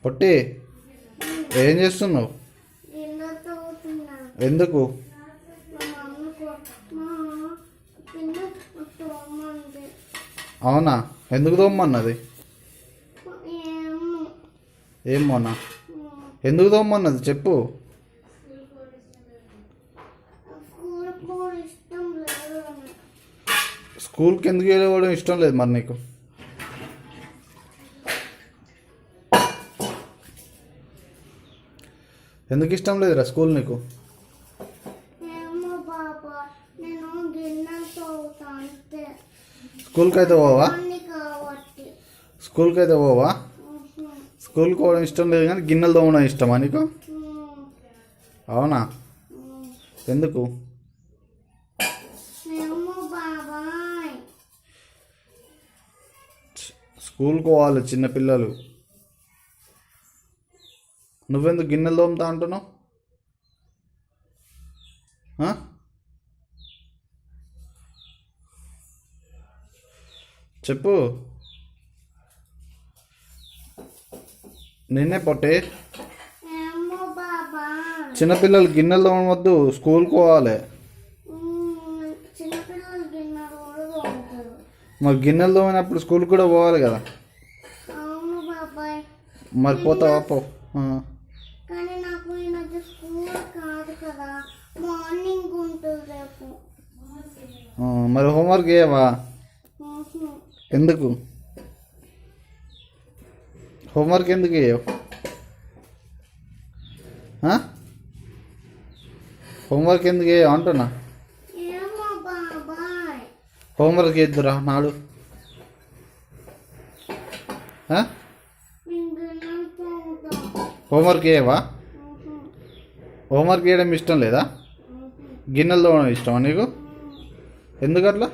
పొట్టి ఏం చేస్తున్నావు? ఎందుకు? అవునా? ఎందుకు తోమన్నది? ఏమోనా? ఎందుకు తోమన్నది చెప్పు. స్కూల్కి ఎందుకు వెళ్ళడం ఇష్టం లేదు మరి నీకు? ఎందుకు ఇష్టం లేదురా స్కూల్ నీకు? స్కూల్కి అయితే పోవా? స్కూల్కి అయితే పోవా? స్కూల్కి పోవడం ఇష్టం లేదు కానీ గిన్నెలు తోమడం ఇష్టమా నీకు? అవునా? ఎందుకు? స్కూల్కి పోవాలి చిన్నపిల్లలు. నువ్వెందుకు గిన్నెలు తోముతా అంటున్నావు? చెప్పు. నిన్నే పొట్టే. చిన్నపిల్లలు గిన్నెలు తోమవద్దు, స్కూల్కి పోవాలి. మరి గిన్నెలు తోమినప్పుడు స్కూల్కి కూడా పోవాలి కదా. మరి పోతావా? పో. మరి హోంవర్క్ చేయవా? ఎందుకు? హోంవర్క్ ఎందుకు చేయవు? హోంవర్క్ ఎందుకు చేయవు అంటున్నా. హోంవర్క్ చేద్దురా నాడు. హోంవర్క్ చేయవా? హోంవర్క్ చేయడం ఇష్టం లేదా? గిన్నెలు తోమడం ఇష్టమా నీకు? ఎందుకట్లా?